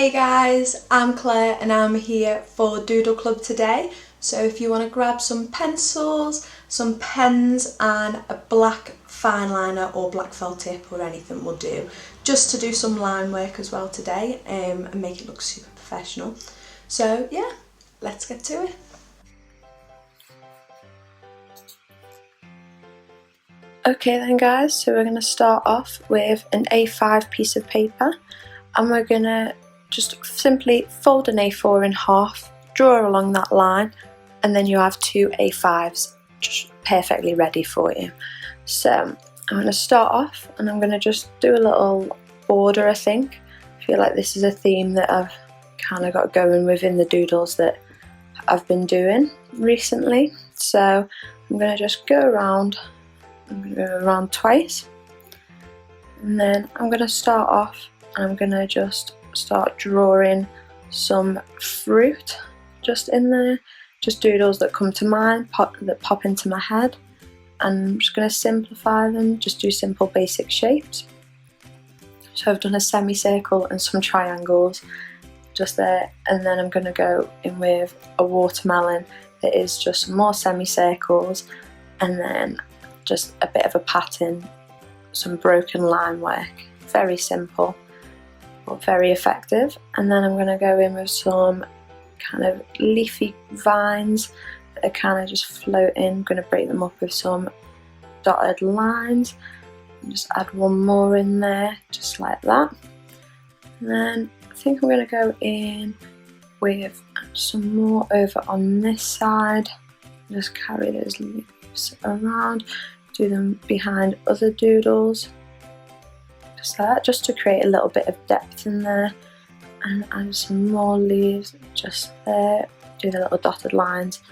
Hey guys, I'm Claire and I'm here for Doodle Club today. So if you want to grab some pencils, some pens and a black fine liner or black felt tip or anything will do, just to do some line work as well today and make it look super professional. So yeah, let's get to it. Okay then guys, so we're going to start off with an A5 piece of paper and we're going to just simply fold an A4 in half, draw along that line, and then you have two A5s just perfectly ready for you. So I'm going to start off and I'm going to just do a little border. I feel like this is a theme that I've kind of got going within the doodles that I've been doing recently. So I'm going to just go around. I'm going to go around twice, and then I'm going to start off and I'm going to just start drawing some fruit just in there, just doodles that come to mind, that pop into my head, and I'm just going to simplify them, just do simple basic shapes. So I've done a semicircle and some triangles just there, and then I'm going to go in with a watermelon that is just some more semicircles and then just a bit of a pattern, some broken line work. Very simple but very effective. And then I'm going to go in with some kind of leafy vines that are kind of just floating. I'm going to break them up with some dotted lines and just add one more in there just like that. And then I think I'm going to go in with some more over on this side, just carry those leaves around, do them behind other doodles, just like that, just to create a little bit of depth in there, and add some more leaves just there, do the little dotted lines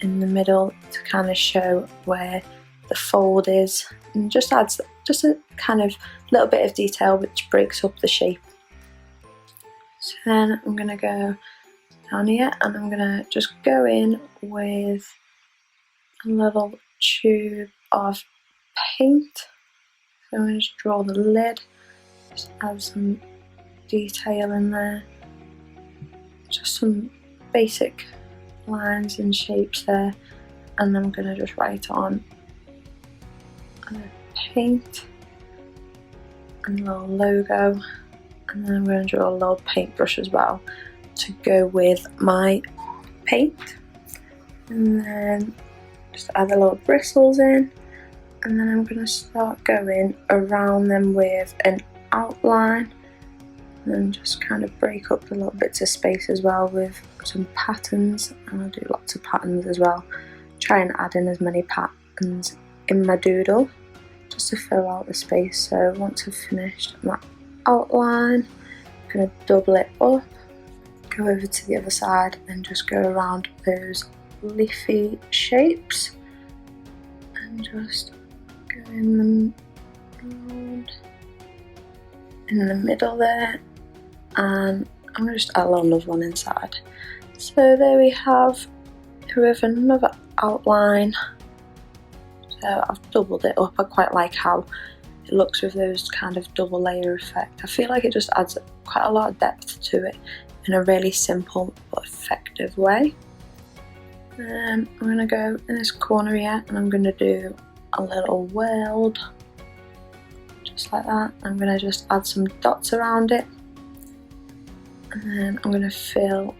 in the middle to kind of show where the fold is, and just adds just a kind of little bit of detail which breaks up the shape. So then I'm going to go down here and I'm going to just go in with a little tube of paint. So I'm going to just draw the lid, just add some detail in there, just some basic lines and shapes there, and then I'm going to just write on paint and a little logo, and then I'm going to draw a little paintbrush as well to go with my paint, and then just add the little bristles in, and then I'm going to start going around them with an outline, and then just kind of break up the little bits of space as well with some patterns, and I'll do lots of patterns as well, try and add in as many patterns in my doodle just to fill out the space. So once I've finished my outline, I'm going to double it up, go over to the other side and just go around those leafy shapes and just go in them around in the middle there, and I'm going to just add a little one inside. So there we have with another outline. So I've doubled it up. I quite like how it looks with those kind of double layer effect. I feel like it just adds quite a lot of depth to it in a really simple but effective way. And I'm going to go in this corner here and I'm going to do a little world just like that. I'm going to just add some dots around it, and then I'm going to fill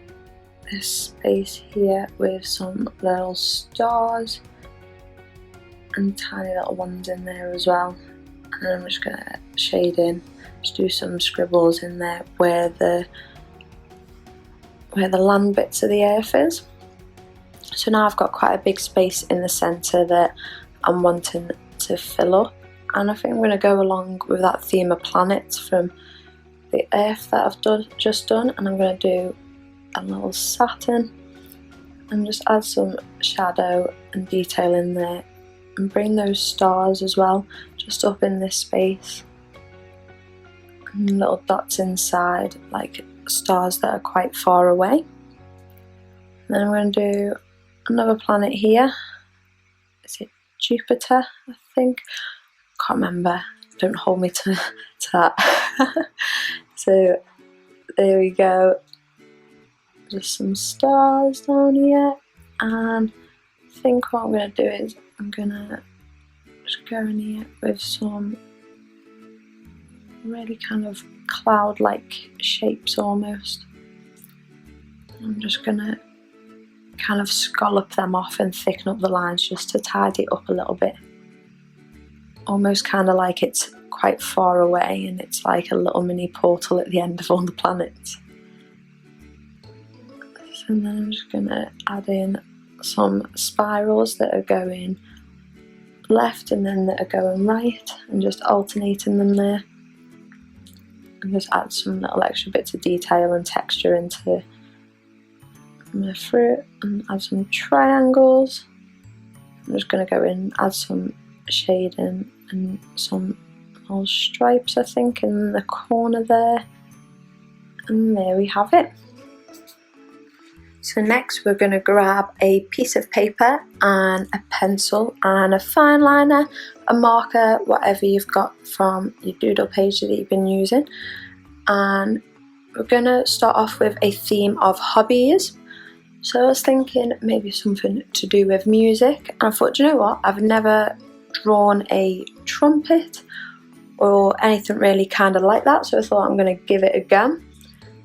this space here with some little stars and tiny little ones in there as well. And then I'm just going to shade in, just do some scribbles in there where the land bits of the earth is. So now I've got quite a big space in the centre that I'm wanting to fill up, and I think I'm going to go along with that theme of planets from the earth that I've just done, and I'm going to do a little Saturn and just add some shadow and detail in there and bring those stars as well just up in this space, and little dots inside like stars that are quite far away. And then I'm going to do another planet here. Is it Jupiter? I think. Can't remember. Don't hold me to that. So there we go. Just some stars down here, and I think what I'm going to do is I'm going to just go in here with some really kind of cloud-like shapes almost. I'm just going to kind of scallop them off and thicken up the lines just to tidy it up a little bit. Almost kind of like it's quite far away and it's like a little mini portal at the end of all the planets. And then I'm just going to add in some spirals that are going left and then that are going right, and just alternating them there. And just add some little extra bits of detail and texture into my fruit, and add some triangles. I'm just going to go in and add some shading and some little stripes, I think, in the corner there. And there we have it. So next we're going to grab a piece of paper and a pencil and a fine liner, a marker, whatever you've got from your doodle page that you've been using. And we're going to start off with a theme of hobbies. So I was thinking maybe something to do with music, and I thought, you know what, I've never drawn a trumpet or anything really kind of like that, so I thought I'm going to give it a go.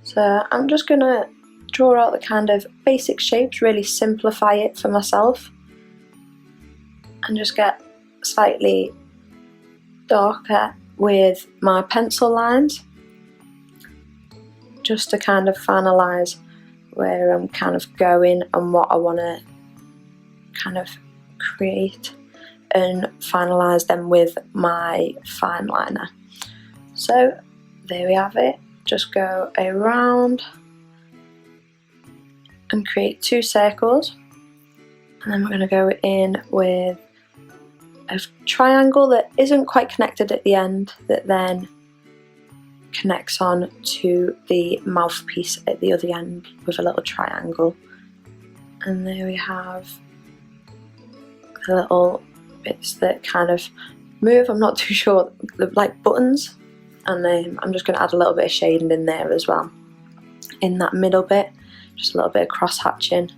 So I'm just going to draw out the kind of basic shapes, really simplify it for myself, and just get slightly darker with my pencil lines, just to kind of finalise where I'm kind of going and what I want to kind of create, and finalise them with my fine liner. So there we have it. Just go around and create 2 circles, and then we're going to go in with a triangle that isn't quite connected at the end, that then connects on to the mouthpiece at the other end with a little triangle. And there we have the little bits that kind of move. I'm not too sure, they're like buttons, and then I'm just going to add a little bit of shading in there as well in that middle bit. Just a little bit of cross hatching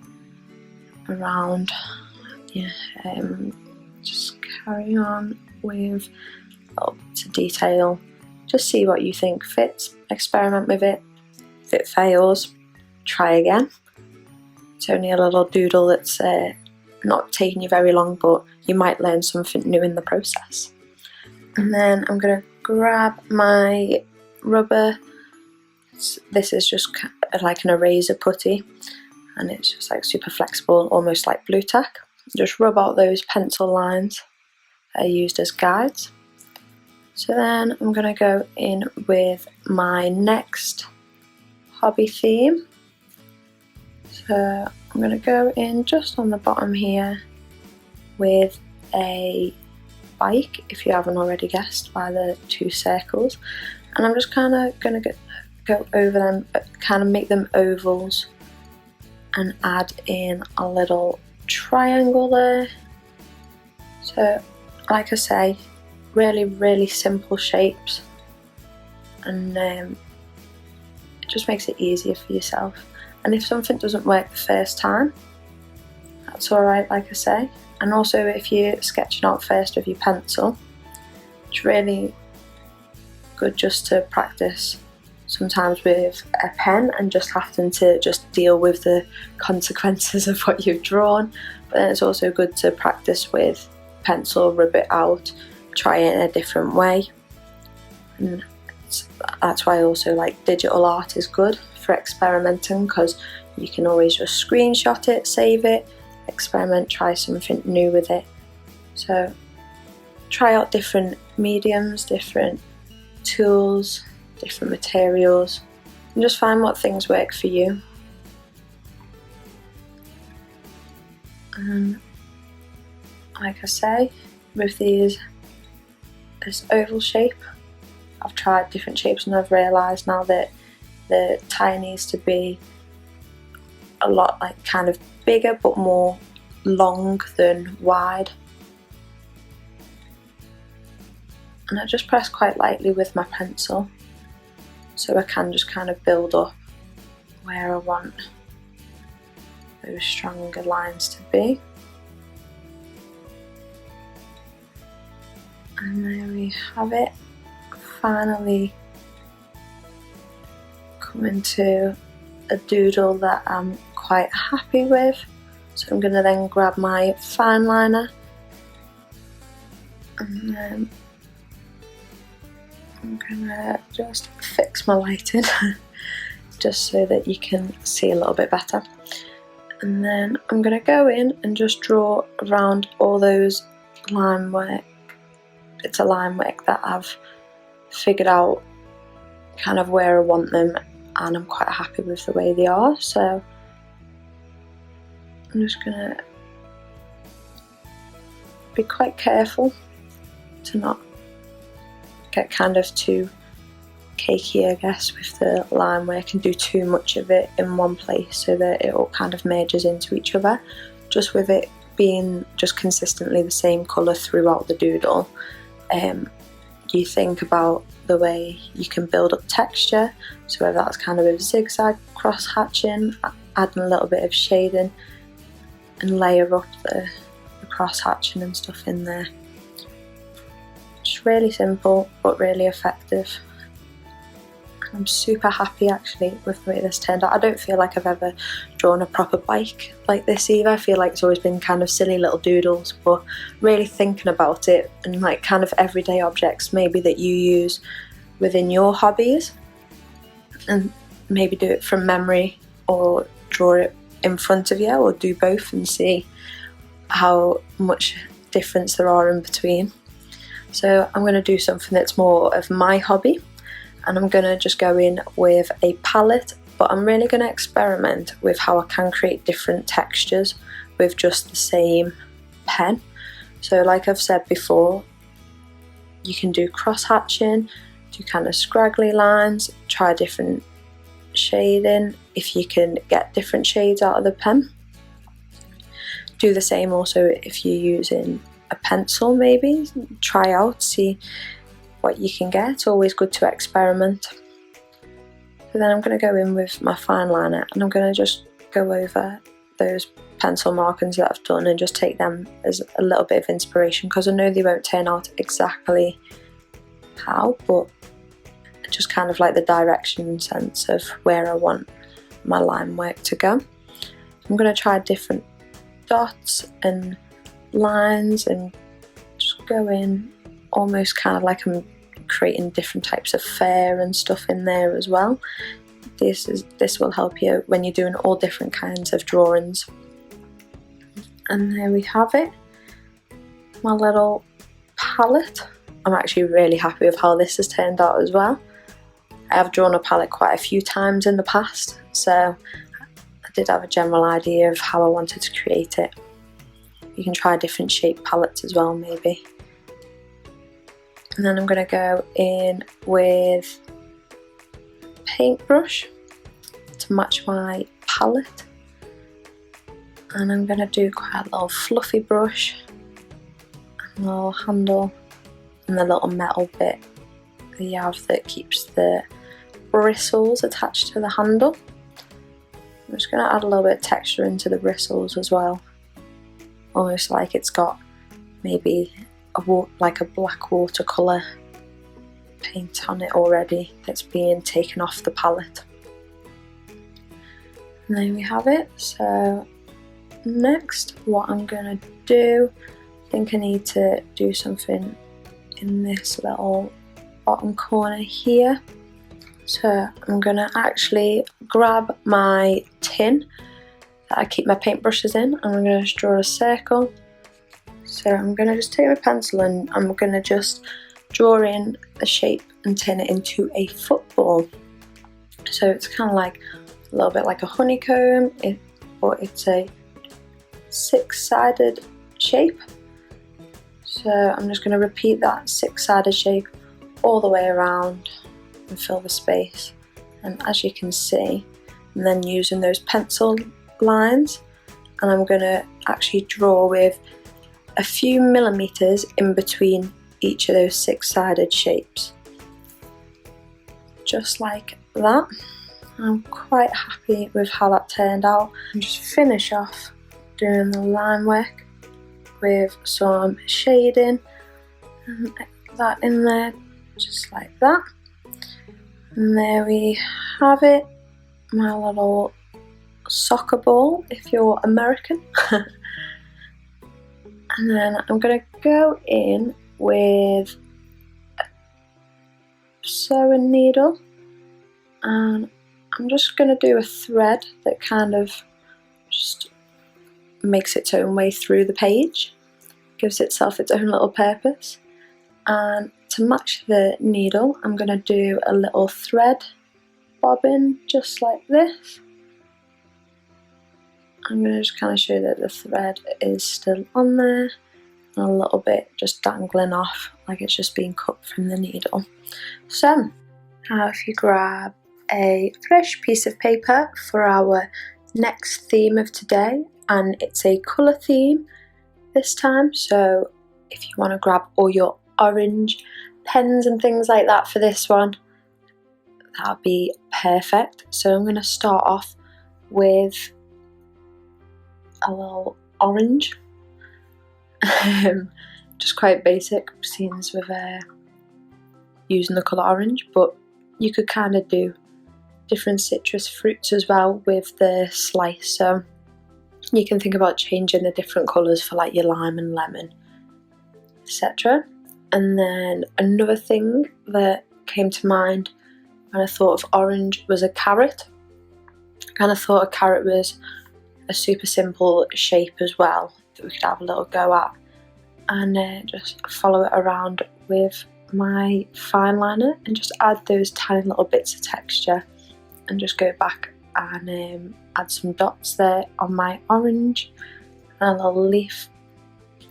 around. Yeah, just carry on with little bits of detail. Just see what you think fits, experiment with it. If it fails, try again. It's only a little doodle that's not taking you very long, but you might learn something new in the process. And then I'm going to grab my rubber. This is just like an eraser putty, and it's just like super flexible, almost like blue tack. Just rub out those pencil lines that are used as guides. So then I'm going to go in with my next hobby theme. So I'm going to go in just on the bottom here with a bike, if you haven't already guessed by the 2 circles, and I'm just kind of going to go over them, kind of make them ovals, and add in a little triangle there. So like I say, really simple shapes, and it just makes it easier for yourself. And if something doesn't work the first time, that's alright, like I say. And also if you're sketching out first with your pencil, it's really good just to practice sometimes with a pen and just having to just deal with the consequences of what you've drawn. But then it's also good to practice with pencil, rub it out, try it in a different way. And that's why I also like digital art is good for experimenting, because you can always just screenshot it, save it, experiment, try something new with it. So try out different mediums, different tools, different materials, and just find what things work for you. And like I say, with this oval shape, I've tried different shapes and I've realised now that the tie needs to be a lot like kind of bigger but more long than wide. And I just press quite lightly with my pencil, so I can just kind of build up where I want those stronger lines to be. And there we have it, finally coming to a doodle that I'm quite happy with. So I'm going to then grab my fine liner and then I'm going to just fix my lighting just so that you can see a little bit better. And then I'm going to go in and just draw around all those line work. It's a line work that I've figured out kind of where I want them, and I'm quite happy with the way they are. So I'm just going to be quite careful to not get kind of too cakey, I guess, with the line work and do too much of it in one place so that it all kind of merges into each other. Just with it being just consistently the same colour throughout the doodle, you think about the way you can build up texture, so whether that's kind of with zigzag, cross hatching, adding a little bit of shading and layer up the cross hatching and stuff in there. Just really simple but really effective. I'm super happy actually with the way this turned out. I don't feel like I've ever drawn a proper bike like this either. I feel like it's always been kind of silly little doodles, but really thinking about it and like kind of everyday objects maybe that you use within your hobbies, and maybe do it from memory or draw it in front of you, or do both and see how much difference there are in between. So I'm going to do something that's more of my hobby, and I'm going to just go in with a palette, but I'm really going to experiment with how I can create different textures with just the same pen. So like I've said before, you can do cross hatching, do kind of scraggly lines, try different shading if you can get different shades out of the pen. Do the same also if you're using a pencil, maybe try out, see what you can get. It's always good to experiment. So then I'm going to go in with my fine liner and I'm going to just go over those pencil markings that I've done and just take them as a little bit of inspiration, because I know they won't turn out exactly how, but just kind of like the direction sense of where I want my line work to go. I'm going to try different dots and lines and just go in almost kind of like I'm creating different types of fur and stuff in there as well. This will help you when you're doing all different kinds of drawings. And there we have it, my little palette. I'm actually really happy with how this has turned out as well. I have drawn a palette quite a few times in the past, so I did have a general idea of how I wanted to create it. You can try different shape palettes as well maybe. And then I'm going to go in with paintbrush to match my palette, and I'm going to do quite a little fluffy brush, and a little handle, and the little metal bit that you have that keeps the bristles attached to the handle. I'm just going to add a little bit of texture into the bristles as well, almost like it's got maybe like a black watercolour paint on it already that's being taken off the palette. And there we have it. So next, what I'm going to do, I think I need to do something in this little bottom corner here. So I'm going to actually grab my tin that I keep my paintbrushes in, and I'm going to just draw a circle. So I'm going to just take my pencil and I'm going to just draw in a shape and turn it into a football. So it's kind of like a little bit like a honeycomb, but it's a six-sided shape. So I'm just going to repeat that six-sided shape all the way around and fill the space. And as you can see, I'm then using those pencil lines, and I'm going to actually draw with a few millimeters in between each of those six-sided shapes. just like that. I'm quite happy with how that turned out. And just finish off doing the line work with some shading and that in there, just like that. And there we have it, my little soccer ball if you're American. And then I'm going to go in with a sewing needle, and I'm just going to do a thread that kind of just makes its own way through the page, gives itself its own little purpose. And to match the needle, I'm going to do a little thread bobbin just like this. I'm going to just kind of show that the thread is still on there, and a little bit just dangling off like it's just being cut from the needle. So now if you grab a fresh piece of paper for our next theme of today, and it's a colour theme this time, so if you want to grab all your orange pens and things like that for this one, that'd be perfect. So I'm going to start off with a little orange, just quite basic scenes with using the colour orange, but you could kind of do different citrus fruits as well with the slice, so you can think about changing the different colours for like your lime and lemon, etc. And then another thing that came to mind when I thought of orange was a carrot. I kind of thought a carrot was a super simple shape as well that we could have a little go at, and just follow it around with my fine liner and just add those tiny little bits of texture, and just go back and add some dots there on my orange and a little leaf.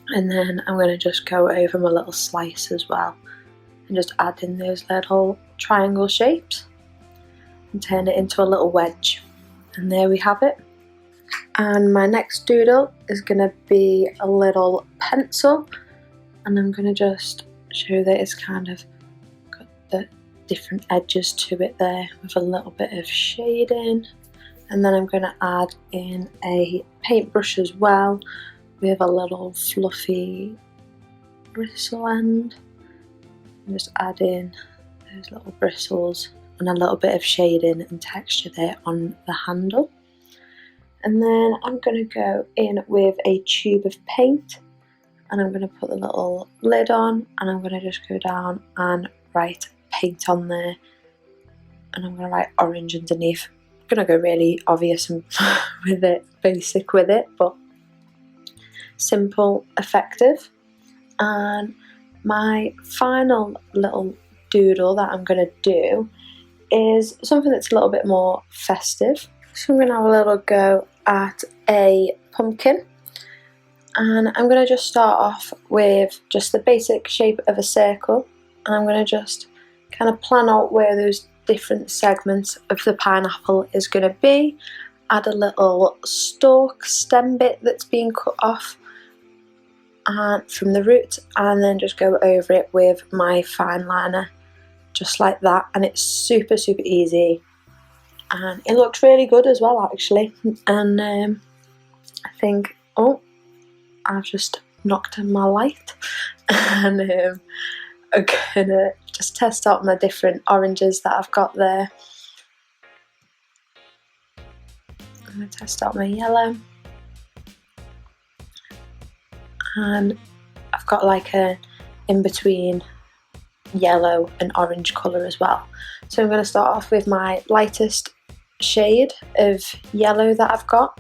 And then I'm going to just go over my little slice as well and just add in those little triangle shapes and turn it into a little wedge. And there we have it. And my next doodle is going to be a little pencil, and I'm going to just show that it's kind of got the different edges to it there with a little bit of shading. And then I'm going to add in a paintbrush as well with a little fluffy bristle end, and just add in those little bristles and a little bit of shading and texture there on the handle. And then I'm going to go in with a tube of paint, and I'm going to put the little lid on, and I'm going to just go down and write paint on there, and I'm going to write orange underneath. I'm going to go really obvious and with it, basic with it, but simple, effective. And my final little doodle that I'm going to do is something that's a little bit more festive. So I'm going to have a little go at a pumpkin, and I'm going to just start off with just the basic shape of a circle, and I'm going to just kind of plan out where those different segments of the pineapple is going to be, add a little stalk stem bit that's being cut off and from the root, and then just go over it with my fine liner just like that. And it's super easy, and it looks really good as well actually. And I think, oh, I've just knocked on my light, and I'm gonna just test out my different oranges that I've got there. I'm gonna test out my yellow, and I've got like a in between yellow and orange colour as well. So I'm going to start off with my lightest shade of yellow that I've got,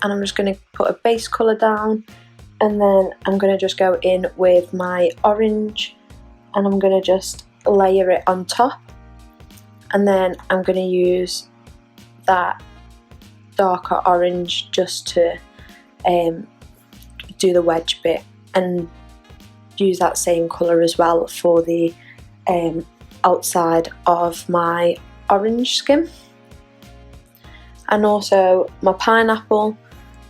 and I'm just going to put a base colour down, and then I'm going to just go in with my orange, and I'm going to just layer it on top, and then I'm going to use that darker orange just to do the wedge bit, and use that same colour as well for the outside of my orange skin. And also my pineapple,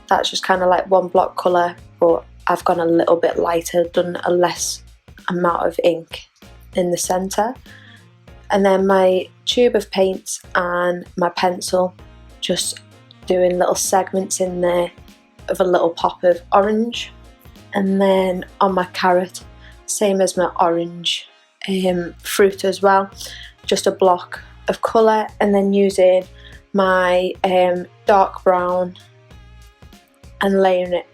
that's just kind of like one block colour, but I've gone a little bit lighter, done a less amount of ink in the centre, and then my tube of paints and my pencil, just doing little segments in there of a little pop of orange. And then on my carrot, same as my orange fruit as well, just a block of colour, and then using my dark brown and layering it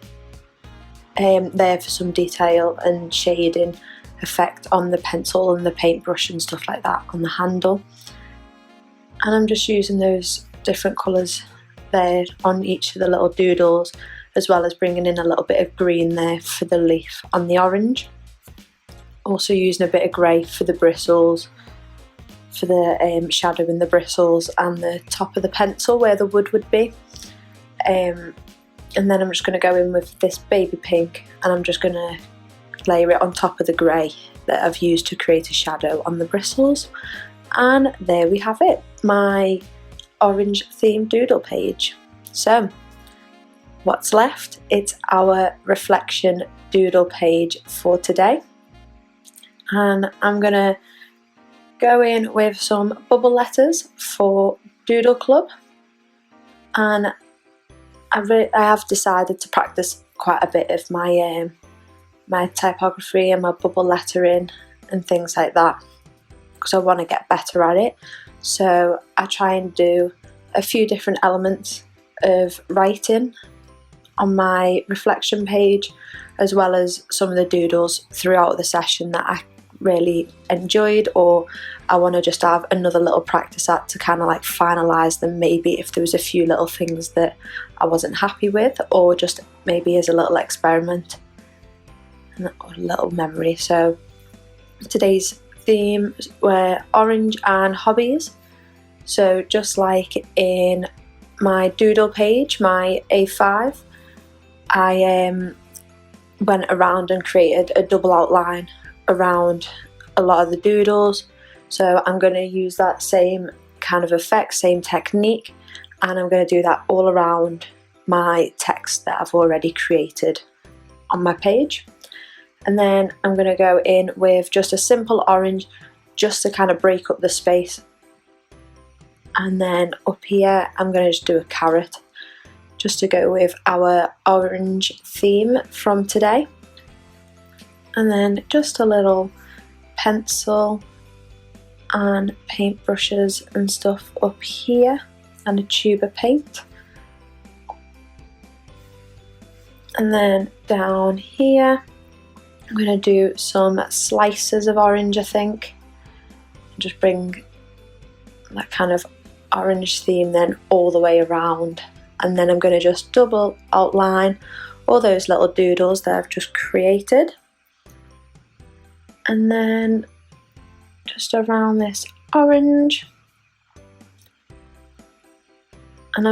there for some detail and shading effect on the pencil and the paintbrush and stuff like that on the handle. And I'm just using those different colours there on each of the little doodles, as well as bringing in a little bit of green there for the leaf on the orange. Also using a bit of grey for the bristles, for the shadow in the bristles and the top of the pencil where the wood would be. And then I'm just going to go in with this baby pink, and I'm just going to layer it on top of the grey that I've used to create a shadow on the bristles. And there we have it, my orange themed doodle page. So what's left? It's our reflection doodle page for today. And I'm going to go in with some bubble letters for Doodle Club, and I have decided to practice quite a bit of my my typography and my bubble lettering and things like that, because I want to get better at it. So I try and do a few different elements of writing on my reflection page, as well as some of the doodles throughout the session that I really enjoyed, or I want to just have another little practice at to kind of like finalise them, maybe if there was a few little things that I wasn't happy with, or just maybe as a little experiment and a little memory. So today's theme were orange and hobbies. So just like in my doodle page, my A5, I went around and created a double outline around a lot of the doodles. So I'm going to use that same kind of effect, same technique, and I'm going to do that all around my text that I've already created on my page. And then I'm going to go in with just a simple orange, just to kind of break up the space. And then up here I'm going to just do a carrot, just to go with our orange theme from today. And then just a little pencil and paintbrushes and stuff up here, and a tube of paint. And then down here I'm going to do some slices of orange, I think. Just bring that kind of orange theme then all the way around. And then I'm going to just double outline all those little doodles that I've just created. And then just around this orange. And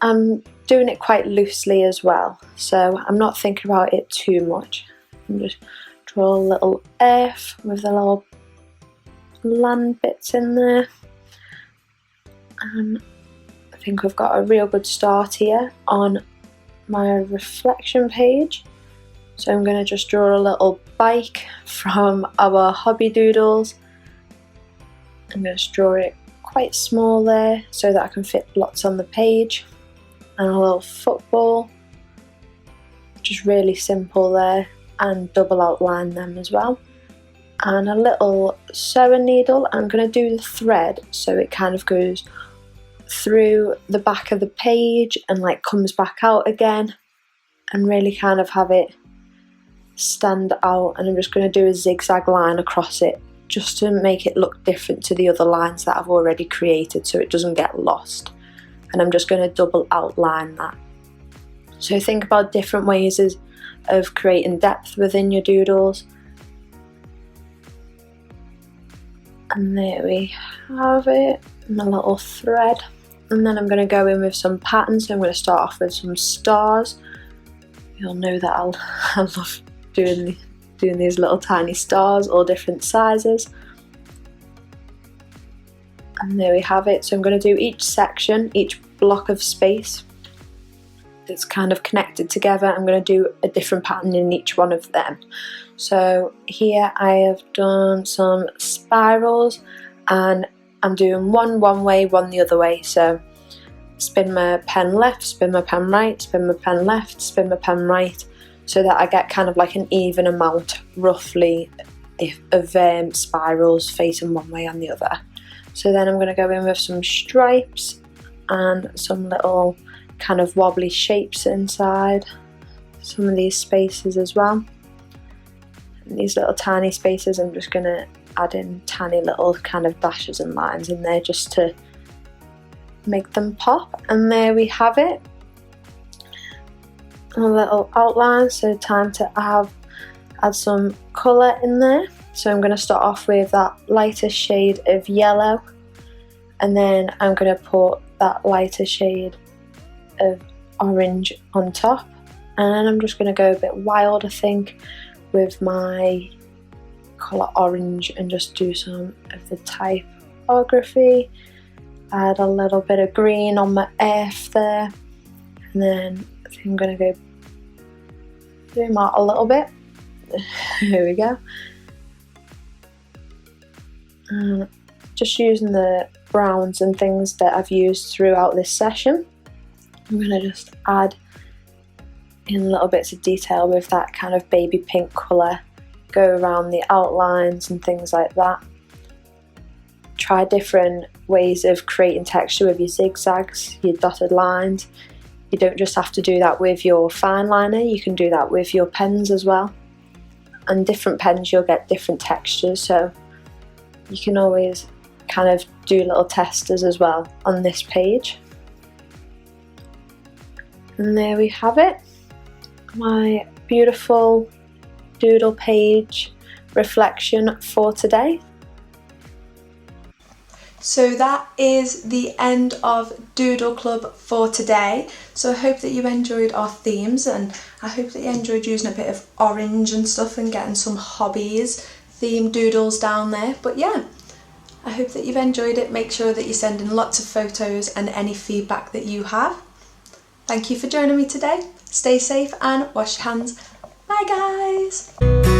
I'm doing it quite loosely as well, so I'm not thinking about it too much. I'm just draw a little F with the little land bits in there. And I think we've got a real good start here on my reflection page. So I'm going to just draw a little bike from our hobby doodles. I'm going to draw it quite small there so that I can fit lots on the page. And a little football, just really simple there, and double outline them as well. And a little sewing needle. I'm going to do the thread so it kind of goes through the back of the page and like comes back out again, and really kind of have it stand out. And I'm just going to do a zigzag line across it, just to make it look different to the other lines that I've already created, so it doesn't get lost. And I'm just going to double outline that. So think about different ways of creating depth within your doodles. And there we have it, my little thread. And then I'm going to go in with some patterns. So I'm going to start off with some stars. You'll know that I love doing these little tiny stars, all different sizes. And there we have it. So I'm going to do each section, each block of space that's kind of connected together. I'm going to do a different pattern in each one of them. So here I have done some spirals, and I'm doing one way, one the other way. So spin my pen left, spin my pen right, spin my pen left, spin my pen right, so that I get kind of like an even amount roughly of spirals facing one way and the other. So then I'm going to go in with some stripes and some little kind of wobbly shapes inside some of these spaces as well. And these little tiny spaces, I'm just going to add in tiny little kind of dashes and lines in there just to make them pop. And there we have it, a little outline. So time to add some colour in there. So I'm going to start off with that lighter shade of yellow, and then I'm going to put that lighter shade of orange on top, and then I'm just going to go a bit wild, I think, with my colour orange and just do some of the typography. Add a little bit of green on my F there, and then I think I'm going to go zoom out a little bit. Here we go. And just using the browns and things that I've used throughout this session, I'm going to just add in little bits of detail with that kind of baby pink colour, go around the outlines and things like that. Try different ways of creating texture with your zigzags, your dotted lines. You don't just have to do that with your fine liner, you can do that with your pens as well. And different pens you'll get different textures, so you can always kind of do little testers as well on this page. And there we have it, my beautiful doodle page reflection for today. So that is the end of Doodle Club for today. So I hope that you enjoyed our themes, and I hope that you enjoyed using a bit of orange and stuff and getting some hobbies themed doodles down there. But yeah, I hope that you've enjoyed it. Make sure that you send in lots of photos and any feedback that you have. Thank you for joining me today. Stay safe and wash your hands. Bye guys!